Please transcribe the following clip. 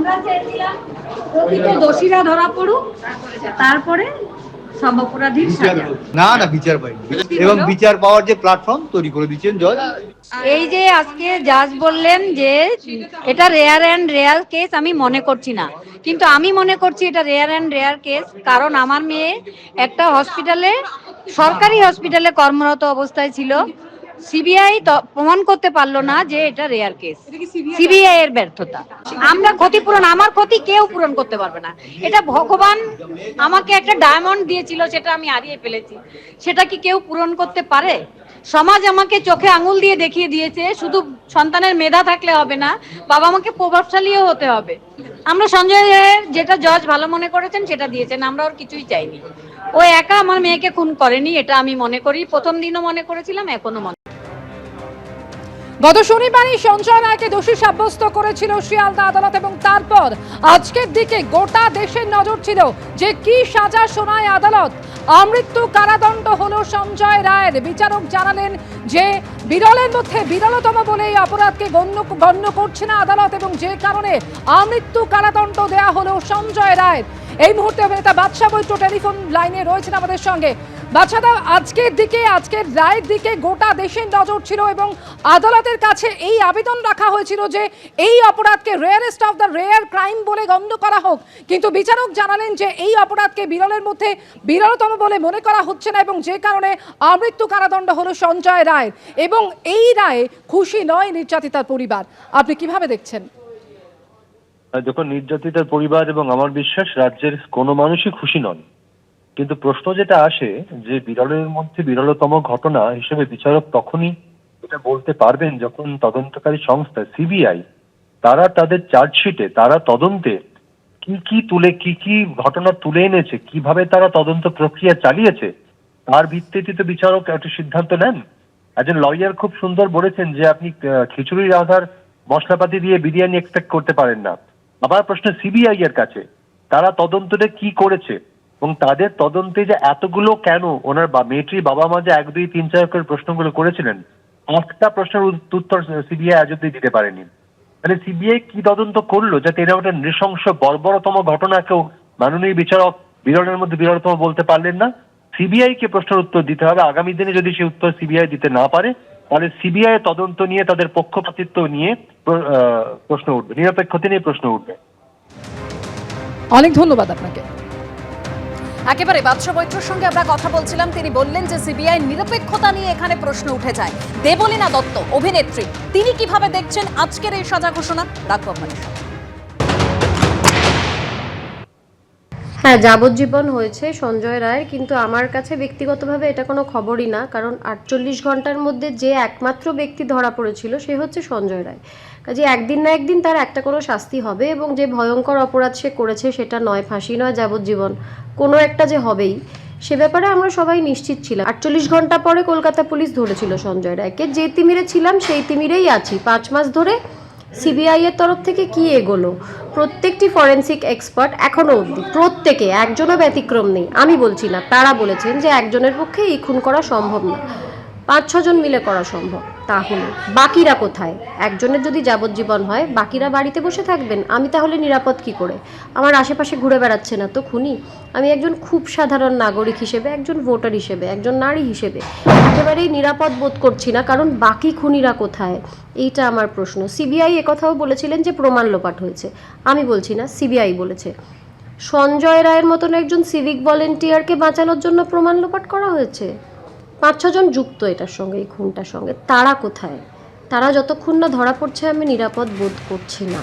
আমরা চেয়েছিলাম প্রকৃত দোষীরা ধরা পড়ুক, তারপরে সব অপরাধীর সাজা। না না, বিচার পাইনি এবং বিচার পাওয়ার যে প্ল্যাটফর্ম তৈরি করে দিচ্ছেন জজ। এই যে আজকে জাজ বললেন যে এটা রেয়ার অ্যান্ড রেয়ার কেস, আমি মনে করছি না, কিন্তু আমি মনে করছি এটা রেয়ার অ্যান্ড রেয়ার কেস। কারণ আমার মেয়ে একটা হসপিটালে, সরকারি হসপিটালে কর্মরত অবস্থায় ছিল। সিবিআই প্রমাণ করতে পারলো না যে এটা রেয়ার কেস, সিবিআই এর ব্যর্থতা। আমরা ক্ষতিপূরণ, আমার ক্ষতি কেউ পূরণ করতে পারবে না। এটা ভগবান আমাকে একটা ডায়মন্ড দিয়েছিল, সেটা আমি হারিয়ে ফেলেছি, সেটা কি কেউ পূরণ করতে পারে? সমাজ আমাকে চোখে আঙুল দিয়ে দেখিয়ে দিয়েছে শুধু সন্তানের মেধা থাকলে হবে না, বাবা মাকে প্রভাবশালীও হতে হবে। আমরা সঞ্জয় রায়ের যেটা জজ ভালো মনে করেছেন সেটা দিয়েছেন, আমরা ওর কিছুই চাইনি। ও একা আমার মেয়েকে খুন করেনি, এটা আমি মনে করি, প্রথম দিনও মনে করেছিলাম, এখনো মনে। গত শনিবারই সঞ্জয় রায়কে দোষী সাব্যস্ত করেছিল শিয়ালদা আদালত এবং তারপর আজকের দিকে গোটা দেশের নজর ছিল যে কি সাজা শোনায় আদালত। আমৃত্যু কারাদণ্ড হলো সঞ্জয় রায়ের। বিচারক জানালেন যে বিরলের মধ্যে বিরলতম বলে এই অপরাধকে গণ্য করছে না আদালত এবং যে কারণে আমৃত্যু কারাদণ্ড দেয়া হলো সঞ্জয় রায়ের। এই মুহূর্তে অভিনেতা বাদশা বৈদ্য টেলিফোন লাইনে রয়েছেন আমাদের সঙ্গে। বাদশাদা, আজকের দিকে, আজকের রায়ের দিকে গোটা দেশের নজর ছিল এবং আদালতের কাছে এই আবেদন রাখা হয়েছিল যে এই অপরাধকে rarest of the rare crime বলে গণ্য করা হোক, কিন্তু বিচারক জানালেন যে এই অপরাধকে বিরলের মধ্যে বিরলতম বলে মনে করা হচ্ছে না এবং যে কারণে আমৃত্যু কারাদণ্ড হলো সঞ্জয় রায়ের। এবং এই রায়ে খুশি নয় নির্যাতিতার পরিবার। আপনি কিভাবে দেখছেন? যখন নির্যাতিতার পরিবার এবং আমার বিশ্বাস রাজ্যের কোনো মানুষই খুশি নন, কিন্তু প্রশ্ন যেটা আসে যে বিরলের মধ্যে বিরলতম ঘটনা হিসেবে বিচারক তখনই এটা বলতে পারবেন যখন তদন্তকারী সংস্থা সিবিআই তারা তাদের চার্জশিটে, তারা তদন্তে কি কি ঘটনা তুলে এনেছে, কিভাবে তারা তদন্ত প্রক্রিয়া চালিয়েছে, তার ভিত্তিতে তো বিচারক একটা সিদ্ধান্ত নেন। একজন লয়ার খুব সুন্দর বলেছেন যে আপনি খিচুড়ি রাঁধার মশলাপাতি দিয়ে বিরিয়ানি এক্সপেক্ট করতে পারেন না। আবার প্রশ্ন সিবিআই এর কাছে, তারা তদন্তটা কি করেছে এবং তাদের তদন্তে যে এতগুলো কেন, ওনার মেয়েটির বাবা মা যে 1, 2, 3, 4 করে প্রশ্নগুলো করেছিলেন, একটা প্রশ্নের উত্তর সিবিআই আজ অব্দি দিতে পারেনি। মানে সিবিআই কি তদন্ত করলো যাতে এরা একটা নৃশংস বর্বরতম ঘটনাকেও মাননীয় বিচারক বিরলের মধ্যে বিরলতম বলতে পারলেন না? সিবিআই কে প্রশ্নের উত্তর দিতে হবে। আগামী দিনে যদি সেই উত্তর সিবিআই দিতে না পারে তাহলে সিবিআই তদন্ত নিয়ে, তাদের পক্ষপাতিত্ব নিয়ে প্রশ্ন উঠবে, নিরপেক্ষতা নিয়ে প্রশ্ন উঠবে। অনেক ধন্যবাদ আপনাকে। একেবারে বাদশা বৈদ্যর সঙ্গে আমরা কথা বলছিলাম, তিনি বললেন যে সিবিআই নিরপেক্ষতা নিয়ে এখানে প্রশ্ন উঠে যায়। দেবলীনা দত্ত অভিনেত্রী, তিনি কিভাবে দেখছেন আজকের এই সাজা ঘোষণা, রাখবো আপনাদের সাথে। হ্যাঁ, যাবজ্জীবন হয়েছে সঞ্জয় রায়ের, কিন্তু আমার কাছে ব্যক্তিগতভাবে এটা কোনো খবরই না। কারণ 48 ঘন্টার মধ্যে যে একমাত্র ব্যক্তি ধরা পড়েছিল সে হচ্ছে সঞ্জয় রায়। কাজে একদিন না একদিন তার একটা কোনো শাস্তি হবে এবং যে ভয়ঙ্কর অপরাধ সে করেছে সেটা নয় ফাঁসি নয় যাবজ্জীবন, কোনো একটা যে হবেই, সে ব্যাপারে আমরা সবাই নিশ্চিত ছিলাম। 48 ঘন্টা পরে কলকাতা পুলিশ ধরেছিল সঞ্জয় রায়কে। যে তিমিরে ছিলাম সেই তিমিরেই আছি। 5 মাস ধরে সিবিআই এর তরফ থেকে কি এগোলো, প্রত্যেকটি ফরেন্সিক এক্সপার্ট এখনো অবধি প্রত্যেকে, একজনও ব্যতিক্রম নেই, আমি বলছি না, তারা বলেছেন যে একজনের পক্ষে এই খুন করা সম্ভব না, 5-6 জন মিলে করা সম্ভব। তাহলে বাকিরা কোথায়? একজনের যদি যাবজ্জীবন হয় বাকিরা বাড়িতে বসে থাকবেন, আমি তাহলে নিরাপদ কি করে? আমার আশেপাশে ঘুরে বেড়াচ্ছে না তো খুনি? আমি একজন খুব সাধারণ নাগরিক হিসেবে, একজন ভোটার হিসেবে, একজন নারী হিসেবে একেবারেই নিরাপদ বোধ করছি না। কারণ বাকি খুনিরা কোথায়, এইটা আমার প্রশ্ন। সিবিআই একথাও বলেছিলেন যে প্রমাণ লোপাট হয়েছে, আমি বলছি না, সিবিআই বলেছে। সঞ্জয় রায়ের মতন একজন সিভিক ভলেন্টিয়ারকে বাঁচানোর জন্য প্রমাণ লোপাট করা হয়েছে। 5-6 জন যুক্ত এটার সঙ্গে, এই খুনটার সঙ্গে। তারা কোথায়? তারা যতক্ষণ না ধরা পড়ছে আমি নিরাপদ বোধ করছি না।